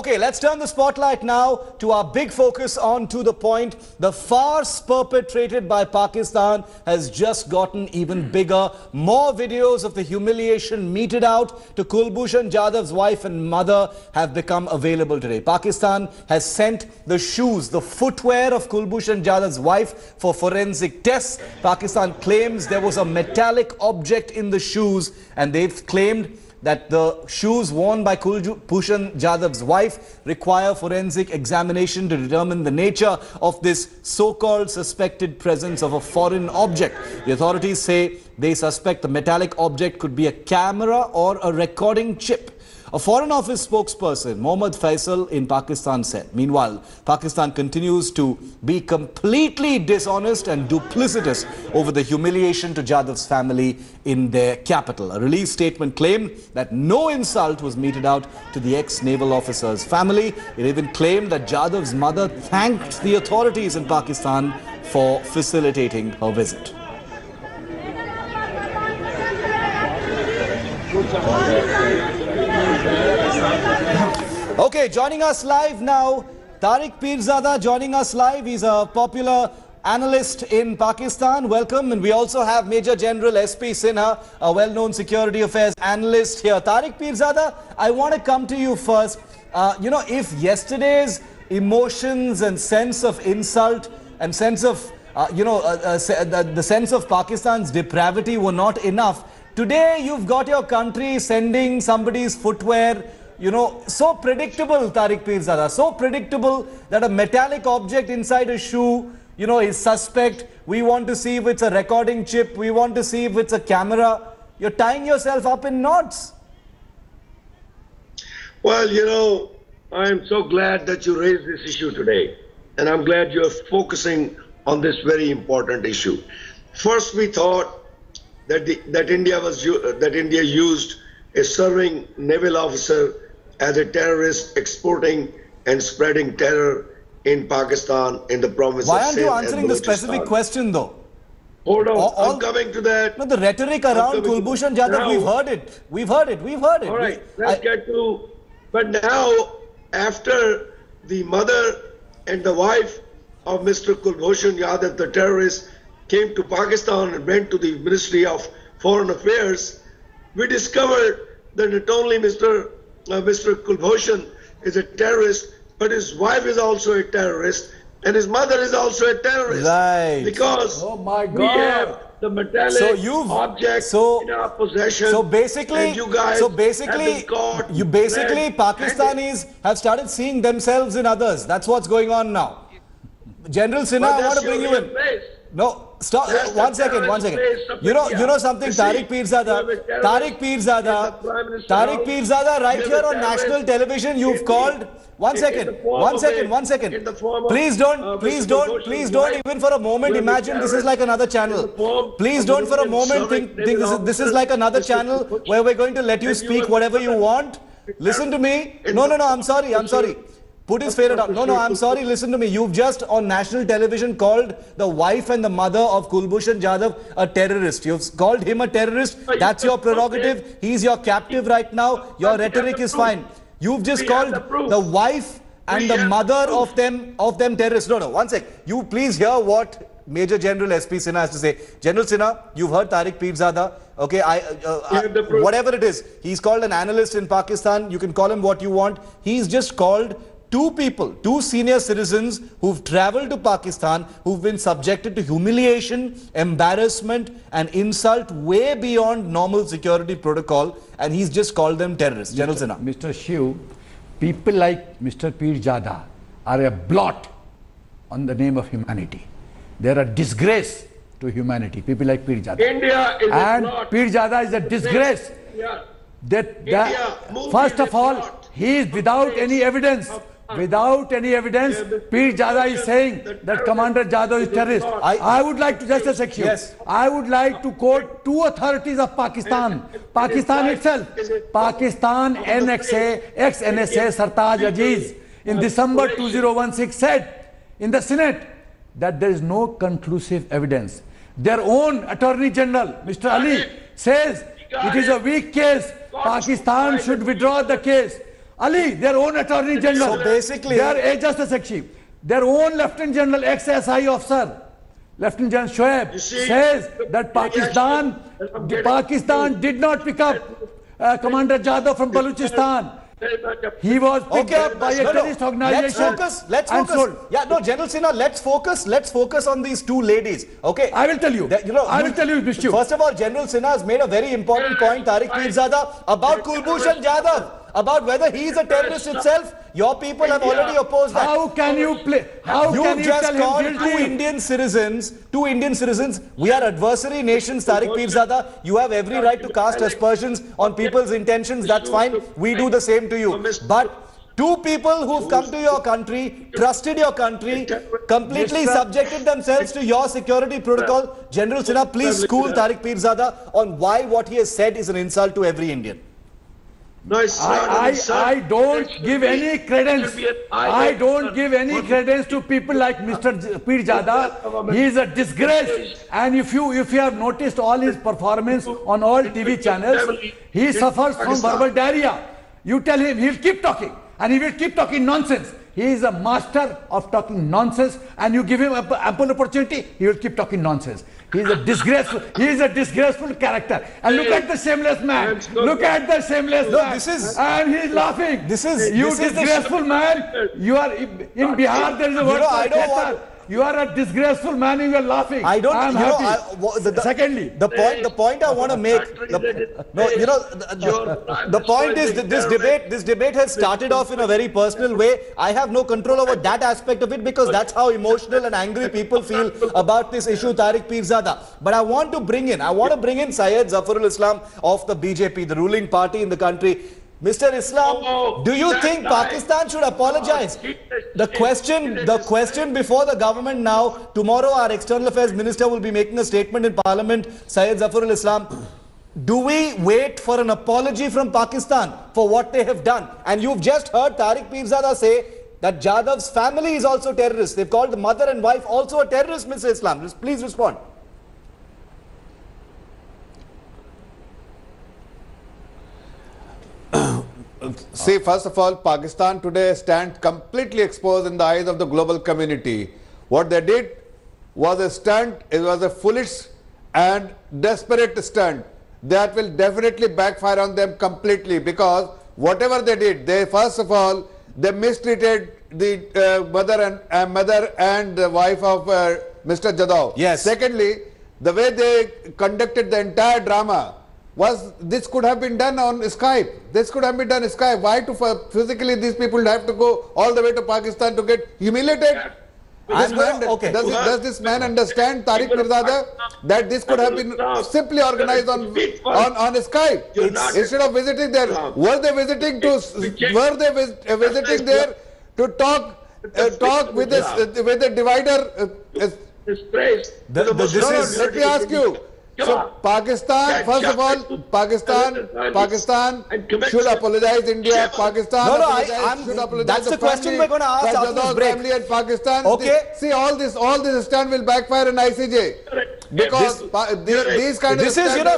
Okay, let's turn the spotlight now to our big focus on To The Point. The farce perpetrated by Pakistan has just gotten even bigger. More videos of the humiliation meted out to Kulbhushan Jadhav's wife and mother have become available today. Pakistan has sent the shoes, the footwear of Kulbhushan Jadhav's wife for forensic tests. Pakistan claims there was a metallic object in the shoes, and they've claimed that the shoes worn by Kulbhushan Jadhav's wife require forensic examination to determine the nature of this so-called suspected presence of a foreign object. The authorities say they suspect the metallic object could be a camera or a recording chip. A Foreign Office spokesperson, Mohammad Faisal, in Pakistan said. Meanwhile, Pakistan continues to be completely dishonest and duplicitous over the humiliation to Jadhav's family in their capital. A release statement claimed that no insult was meted out to the ex-naval officer's family. It even claimed that Jadhav's mother thanked the authorities in Pakistan for facilitating her visit. Okay, joining us live now, Tariq Pirzada joining us live. He's a popular analyst in Pakistan. Welcome. And we also have Major General S.P. Sinha, a well-known security affairs analyst here. Tariq Pirzada, I want to come to you first. If yesterday's emotions and sense of insult and sense of, the sense of Pakistan's depravity were not enough, today you've got your country sending somebody's footwear. So predictable, Tariq Pirzada, so predictable that a metallic object inside a shoe, is suspect. We want to see if it's a recording chip. We want to see if it's a camera. You're tying yourself up in knots. Well, I'm so glad that you raised this issue today. And I'm glad you're focusing on this very important issue. First, we thought that India used a serving naval officer as a terrorist exporting and spreading terror in Pakistan in the province of Sindh. Why aren't you answering the specific question though? Hold on, I'm coming to that. No, the rhetoric around Kulbhushan Jadhav, we've heard it. We've heard it. All right, let's get to... But now, after the mother and the wife of Mr. Kulbhushan Jadhav, the terrorist, came to Pakistan and went to the Ministry of Foreign Affairs, we discovered that not only Mr. Kulbhushan is a terrorist, but his wife is also a terrorist, and his mother is also a terrorist. Right. Because we have the metallic object in our possession. So basically, Pakistanis have started seeing themselves in others. That's what's going on now. General Sinha, I want to bring you in. No, stop. One second. You know something, Tariq Pirzada, right here on national television, you've called. One second. Please don't even for a moment imagine this is like another channel. Please don't for a moment think this is like another channel where we're going to let you speak whatever you want. Listen to me. No, I'm sorry. Put his favorite up. No, I'm sorry, listen to me. You've just on national television called the wife and the mother of Kulbhushan Jadhav a terrorist. You've called him a terrorist. That's your prerogative. He's your captive right now. Your rhetoric is fine. You've just called the wife and the mother of them terrorists. No, one sec. You please hear what Major General S.P. Sinha has to say. General Sinha, you've heard Tariq Pirzada. Okay, whatever it is. He's called an analyst in Pakistan. You can call him what you want. He's just called two senior citizens who've traveled to Pakistan, who've been subjected to humiliation, embarrassment and insult way beyond normal security protocol, and he's just called them terrorists. General Sinha. Mr. Shiv, people like Mr. Pirzada are a blot on the name of humanity. They're a disgrace to humanity, people like Pirzada. India is and a blot. Pirzada is a disgrace. First of all, he is without any evidence. Without any evidence, Pirzada is saying that Commander Jadhav is terrorist. I would like to, just a second. Yes. I would like to quote two authorities of Pakistan. Pakistan itself. Pakistan ex-NSA Sartaj Aziz in December 2016 said in the Senate that there is no conclusive evidence. Their own Attorney General, Mr. Ali, says it is a weak case. Pakistan should withdraw the case. Ali, their own Attorney General. So basically- just a second. Their own Lieutenant General, ex-SI officer, Lieutenant General Shoaib, You see, says that Pakistan did not pick up Commander Jadhav from Balochistan. He was picked up by a terrorist organization. Let's and focus. sold. Yeah, no, General Sinha, let's focus on these two ladies. Okay. I will tell you. I will tell you, Mr. First of all, General Sinha has made a very important point, Tariq Pirzada, about Kulbhushan Jadhav, about whether he is a terrorist itself. Your people have already opposed that. How can you play? How You can you just tell called him two guilty? Indian citizens. We are adversary nations, Tariq Pirzada. You have every right to cast aspersions on people's intentions. That's fine. We do the same to you. But two people who've come to your country, trusted your country, completely subjected themselves to your security protocol. General Sinha, please school Tariq Pirzada on why what he has said is an insult to every Indian. No, it's not an insult. I don't give any credence. I don't give any credence to people like Mr. Pirzada. He is a disgrace. And if you have noticed all his performance on all TV channels, he suffers from verbal diarrhea. You tell him, he'll keep talking. And he will keep talking nonsense. He is a master of talking nonsense, and you give him ample opportunity, he will keep talking nonsense. He is a disgraceful character. And look at the shameless man. Look at the shameless man. And he is laughing. You disgraceful man. You are in Bihar. There is a word for traitor. You are a disgraceful man and you are laughing. I don't, I'm happy. Secondly, the point I want to make, the point is that this debate has started off in a very personal way. I have no control over that aspect of it because that's how emotional and angry people feel about this issue, Tariq Pirzada. But I want to bring in Syed Zafarul Islam of the BJP, the ruling party in the country. Mr. Islam, do you think Pakistan should apologize? The question before the government now, tomorrow our External Affairs Minister will be making a statement in Parliament, Syed Zafarul Islam. Do we wait for an apology from Pakistan for what they have done? And you've just heard Tariq Pirzada say that Jadhav's family is also terrorists. They've called the mother and wife also a terrorist, Mr. Islam. Please respond. See, first of all, Pakistan today stands completely exposed in the eyes of the global community. What they did was a stunt, it was a foolish and desperate stunt that will definitely backfire on them completely, because whatever they did, they first of all, they mistreated the mother and the wife of Mr. Jadhav. Yes. Secondly, the way they conducted the entire drama, this could have been done on Skype. This could have been done on Skype. Why physically these people have to go all the way to Pakistan to get humiliated? Does this man understand, Tariq Pirzada, that this could have been simply organized on Skype instead of visiting there? Were they visiting there to talk with the divider? Let me ask you. So Pakistan, first of all, Pakistan should apologize India. Pakistan should apologize. That's the question we're going to ask after this break. Family and Pakistan. Okay. See, all this stand will backfire in ICJ because these kind of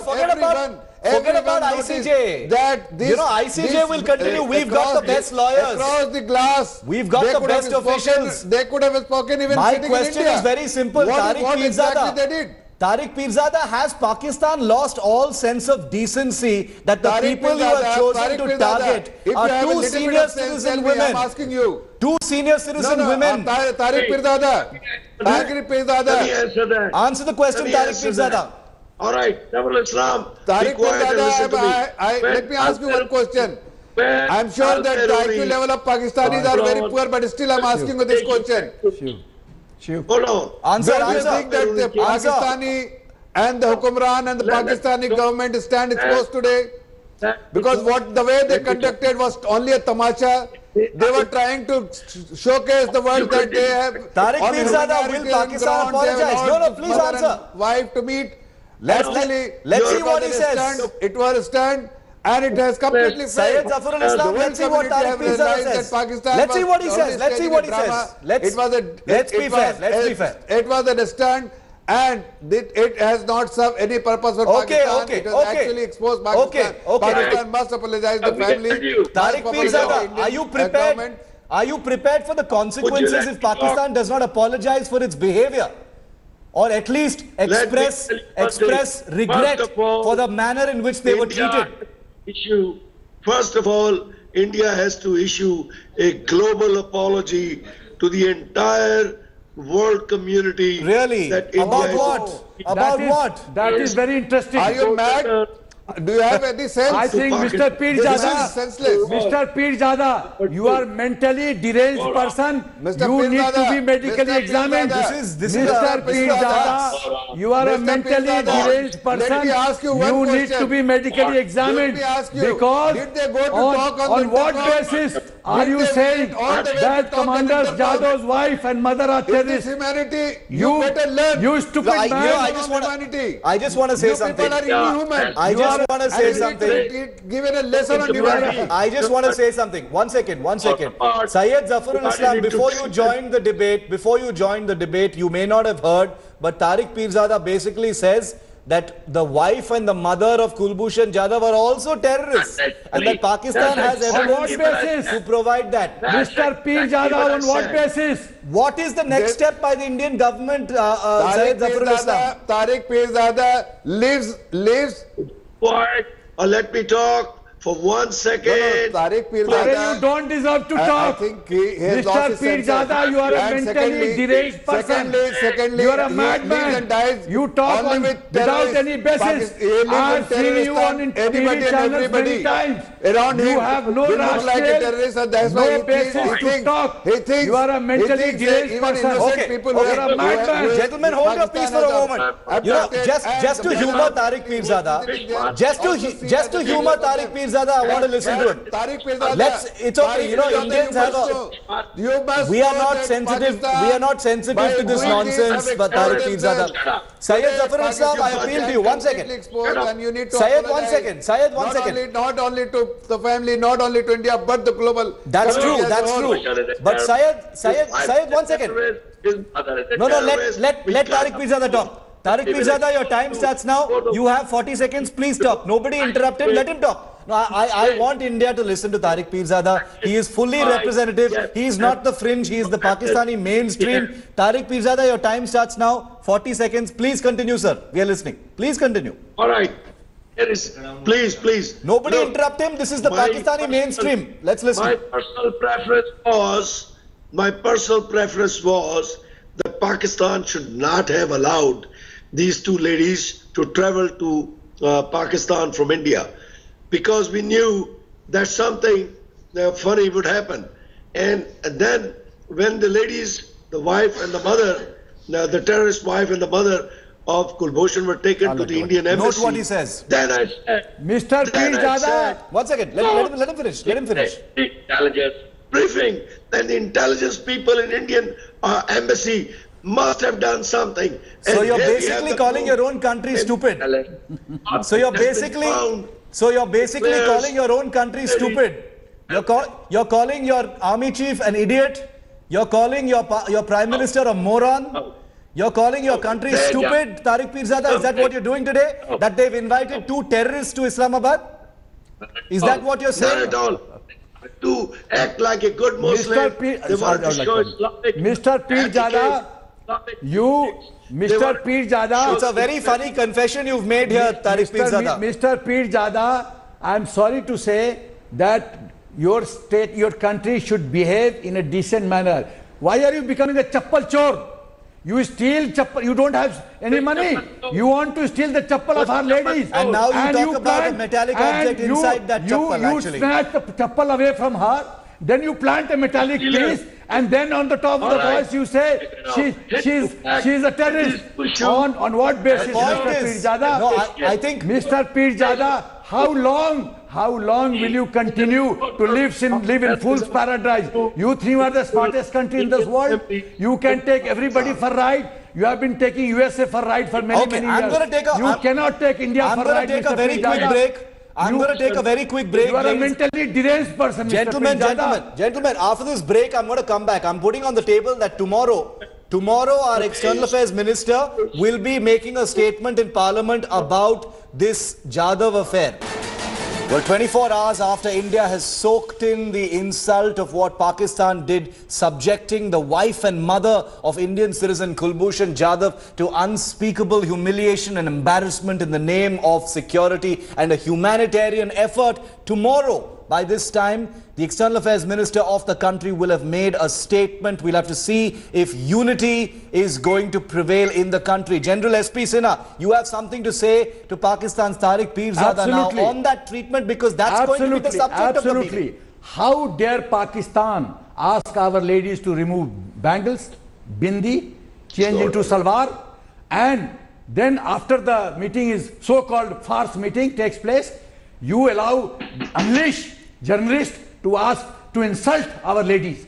forget about ICJ. ICJ will continue. We've got the best lawyers across the glass. We've got the best officials. They could have spoken even. My question is very simple. What exactly they did? Tariq Pirzada, has Pakistan lost all sense of decency that the people you have chosen to target are two senior citizen women? I'm asking you. Two senior citizen women. Tariq Pirzada. Answer the question, Tariq Pirzada. All right, Islam. Tariq Pirzada, let me ask you one question. I'm sure that the IQ level of Pakistanis are very poor, but still I'm asking you this question. Hold on. Answer. Do you think that the Pakistani and the Hukumran and the Pakistani government stand exposed today? Because the way they conducted was only a tamacha. They were trying to showcase the world that they have. Tariq Pirzada, will Pakistan apologize? No, please answer. Wife to meet. Let's see what he says. It was a stand. And it has completely failed. Syed Zafarul Islam, let's see what Tariq Pirzada says. Let's see what he says. Let's be fair. It was a stunt, and it has not served any purpose for Pakistan. It has actually exposed Pakistan. Pakistan must apologize to the family. Tariq Pirzada, are you prepared for the consequences if Pakistan does not apologize for its behavior? Or at least express regret for the manner in which they were treated? First of all, India has to issue a global apology to the entire world community. Really? About what? About what? That is very interesting. Are you mad? Do you have any sense? I think Mr. Mr. Pirzada, you are mentally deranged person. You need to be medically examined. Mr. Pirzada, you are a mentally deranged person. You need to be medically examined. Because on what basis are you saying that Commander Jadhav's wife and mother are terrorists? You better learn. You stupid man. I just want to say something. I just want to say something. Given a lesson on humanity. I just want to say something. One second. Syed Zafarul Islam, before you joined the debate, you may not have heard, but Tariq Pirzada basically says that the wife and the mother of Kulbhushan Jadhav are also terrorists, and that Pakistan has evidence to provide that. Mr. Pirzada, on what basis? What is the next step by the Indian government, Syed Zafarul Islam? Tariq Pirzada lives. Quiet, or let me talk for 1 second. Tariq Pirzada, you don't deserve to talk. I think he has Mr. lost his Pirzada, you are a mentally deranged person. Secondly, you are a madman. You talk without any basis. I have seen you on TV channels many times. Around you him, have no rational, no basis to talk. You are a mentally deranged person. People you are a madman. Gentlemen, hold your peace for a moment. You know, just to humor Tariq Pirzada, just to humor Tariq Pirzada, I want to listen to it. It's okay. You know, Indians have a. We are not sensitive. We are not sensitive to this nonsense, but Tariq Pirzada. Syed Zafarul Islam, I appeal to you. 1 second. Syed, 1 second. Syed, 1 second. Not only to the family, not only to India, but the global. That's true. That's true. But Syed, 1 second. No, let Tariq Pirzada talk. Tariq Pirzada, your time starts now. You have 40 seconds. Please talk. Nobody interrupt him. Let him talk. No, I want India to listen to Tariq Pirzada. He is fully representative. He is not the fringe. He is the Pakistani mainstream. Tariq Pirzada, your time starts now. 40 seconds. Please continue, sir. We are listening. Please continue. All right. Please. Nobody interrupt him. This is the Pakistani mainstream. Let's listen. My personal preference was that Pakistan should not have allowed these two ladies to travel to Pakistan from India, because we knew that something funny would happen. And then when the ladies, the wife and the mother, the terrorist wife and the mother of Kulbhushan were taken to the Indian embassy. Note what he says. Then I said, Mr. Pirzada. 1 second. Let him finish. Let him finish. Intelligence briefing. Then the intelligence people in Indian embassy must have done something. So you're basically calling your own country stupid. So you're basically calling your own country stupid. You're calling your army chief an idiot. You're calling your prime minister a moron. You're calling your country stupid, Tariq Pirzada. Is that what you're doing today? That they've invited two terrorists to Islamabad? Is that what you're saying? Not at all. To act like a good Muslim, Mr. Pirzada, Mr. Pirzada. It's a very funny confession you've made here, Tariq Pirzada. Mr. Pirzada, I'm sorry to say that your state, your country should behave in a decent manner. Why are you becoming a chappal chor? You steal chappal, you don't have any money. You want to steal the chappal of our ladies. And now you talk about a metallic object inside that chappal, actually. You snatch the chappal away from her, then you plant a metallic piece, and then on the top of the voice you say she's a terrorist. On what basis, Mr. Pirzada? No, I think Mr. Pirzada, how long will you continue to live in fool's paradise? You think you are the smartest country in this world? You can take everybody for ride. You have been taking USA for ride for many years. You cannot take India for ride. I'm going to take a very quick break. I'm going to take a very quick break. You are a mentally deranged person, Gentlemen, after this break, I'm going to come back. I'm putting on the table that tomorrow Tomorrow, our External Affairs Minister will be making a statement in Parliament about this Jadhav affair. Well, 24 hours after India has soaked in the insult of what Pakistan did, subjecting the wife and mother of Indian citizen Kulbhushan Jadhav to unspeakable humiliation and embarrassment in the name of security and a humanitarian effort, tomorrow, by this time, the External Affairs Minister of the country will have made a statement. We'll have to see if unity is going to prevail in the country. General S.P. Sinha, you have something to say to Pakistan's Tariq Pirzada now on that treatment, because that's going to be the subject of the meeting. How dare Pakistan ask our ladies to remove bangles, bindi, change into salwar, and then after the meeting is so-called farce meeting takes place, you unleash journalists to ask to insult our ladies.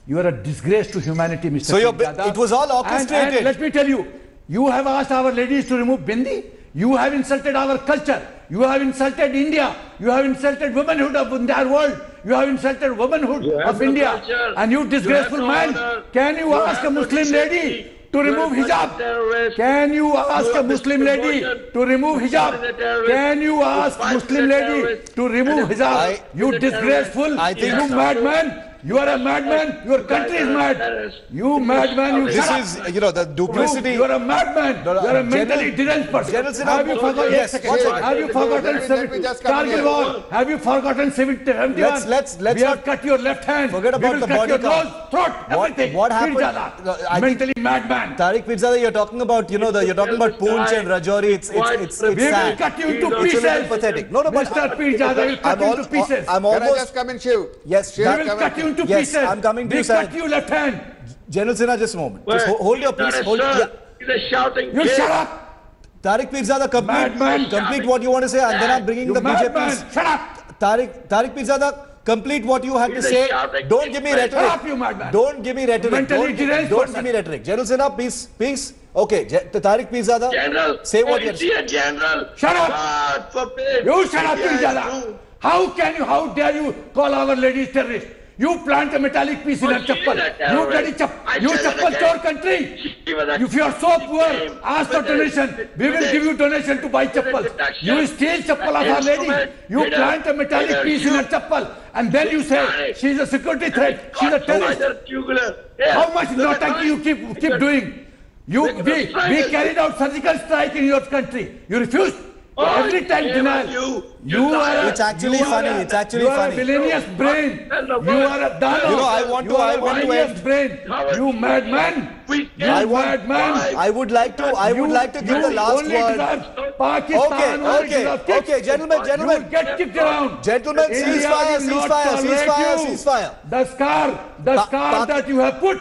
You are a disgrace to humanity, Mr. So it was all orchestrated. And let me tell you, you have asked our ladies to remove bindi. You have insulted our culture. You have insulted India. You have insulted womanhood of the entire world. You have insulted womanhood of India. Culture. And you disgraceful man, can you ask a Muslim lady to remove hijab? Can you ask a Muslim lady to remove hijab? Can you ask Muslim lady to remove hijab? You disgraceful, you madman. You are a madman. Your country is mad. You madman. You This is, the duplicity. You are a madman. You are a mentally deranged person. Have you forgotten? Yes, Have you forgotten Kargil war? Have you forgotten 71? Let's We have cut your left hand. Forget about the body count. Throat, everything. What happened? Pirzada, mentally madman. Tariq Pirzada, you're talking about, you're talking about Poonch and Rajouri. It's We will sad. cut you into It's a pieces. little pathetic. No, but Mr. Pirzada will cut you into pieces. I'm Can I almost. just come in, Shiv? Yes, We will cut you into Yes, pieces. I'm coming to you, We sir. cut you left hand. General Sinha, just a moment. Just hold your peace. Hold. Yeah. He's a shouting You kid. shut up. Tariq Pirzada, Madman. complete what you want to say, and then I'm bringing You the madman. BJP's. Shut up. Tariq Pirzada, complete what you had to He's a say. shouting Don't kid, give me man. rhetoric. Shut up, you madman. Don't give me rhetoric. Mentally deranged Don't person. give me rhetoric. General Sinha, peace. Okay, Tariq Pirzada, General, say what is you're he a general? Shut up. God forbid. You shut up, Yeah, Pirzada. true. How dare you call our ladies terrorists? You plant a metallic piece in Oh, her she chappal. is a You bloody terrorist. I you said it chappal again. chor country. She was a If you are so poor, shame. ask for With it. donation. We will With give it. you donation to buy With it, chappal. deduction. You steal chappal of our lady. Instrument. You With it. plant a metallic With it. piece in her chappal. And then you say, she is a security threat. She is a terrorist. How much naughty you keep doing? We carried out surgical strike in your country. You refused. Every time denial. You are It's actually funny. It's actually you are a funny. villainous brain. You are a dano. I want you to are a villainous end. brain. You madman. You madman. I would like to give the last word. Pakistan Okay, gentlemen. You will get kicked around. Gentlemen, India ceasefire, will not ceasefire, tolerate you. ceasefire. The scar that you have put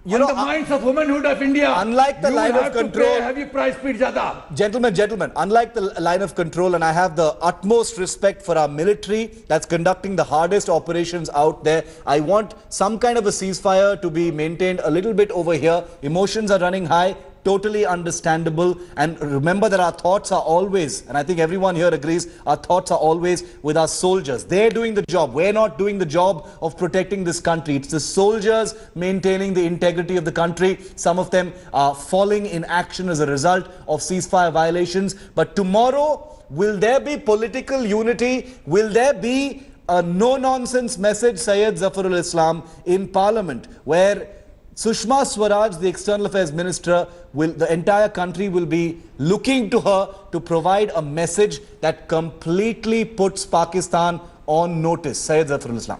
on the minds of womanhood of India. Unlike the line of control, heavy price, Pirzada. Gentlemen, unlike the line of control, and I have the utmost respect for our military that's conducting the hardest operations out there, I want some kind of a ceasefire to be maintained a little bit over here. Emotions are running high. Totally understandable, and remember that our thoughts are always, and I think everyone here agrees, our thoughts are always with our soldiers. They're doing the job. We're not doing the job of protecting this country. It's the soldiers maintaining the integrity of the country. Some of them are falling in action as a result of ceasefire violations. But tomorrow, will there be political unity? Will there be a no-nonsense message, Syed Zafarul Islam, in Parliament, where Sushma Swaraj, the External Affairs Minister, the entire country will be looking to her to provide a message that completely puts Pakistan on notice. Syed Zafarul Islam.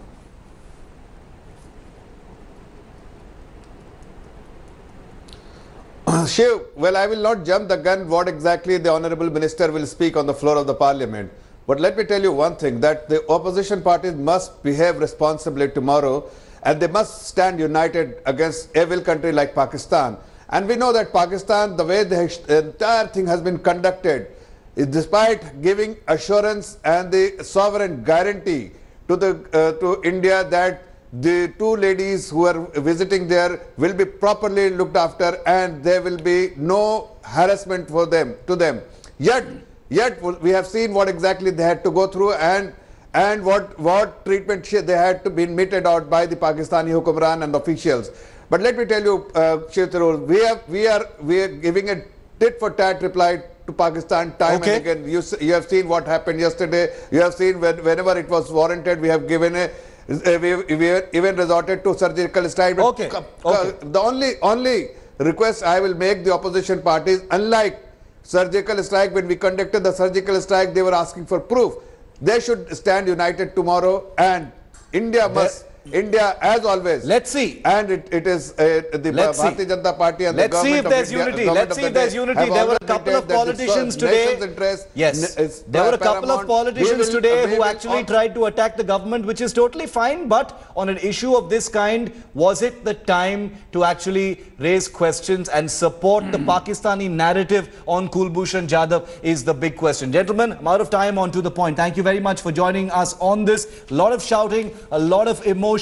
Shiv, well, I will not jump the gun what exactly the Honorable Minister will speak on the floor of the Parliament. But let me tell you one thing, that the opposition parties must behave responsibly tomorrow, and they must stand united against evil country like Pakistan. And we know that Pakistan, the way the entire thing has been conducted, is despite giving assurance and the sovereign guarantee to India that the two ladies who are visiting there will be properly looked after and there will be no harassment to them. Yet we have seen what exactly they had to go through, and and what treatment they had to be meted out by the Pakistani Hukumran and officials. But let me tell you, Kshetrul, we are giving a tit for tat reply to Pakistan time and again. You have seen what happened yesterday. You have seen whenever it was warranted, we have given we even resorted to surgical strike. Okay. The only request I will make the opposition parties, unlike surgical strike, when we conducted the surgical strike, they were asking for proof. They should stand united tomorrow, and India must. India, as always. Let's see. And it is the Bharatiya Janata Party and the Let's see government if of there's India, unity. government Let's of see if the there's day unity. have There were a already couple of said that the politicians nation's today. interest Yes, is there were a couple of paramount. politicians We will- today we who will actually on- tried to attack the government, which is totally fine. But on an issue of this kind, was it the time to actually raise questions and support the Pakistani narrative on Kulbhushan Jadhav is the big question. Gentlemen, I'm out of time. On to the point. Thank you very much for joining us on this. A lot of shouting, a lot of emotion,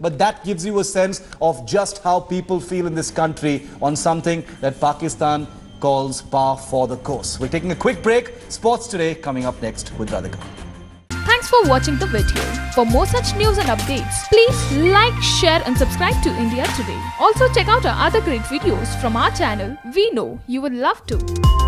but that gives you a sense of just how people feel in this country on something that Pakistan calls par for the course. We're taking a quick break. Sports Today coming up next with Radhika. Thanks for watching the video. For more such news and updates, please like, share and subscribe to India Today. Also check out our other great videos from our channel. We know you would love to.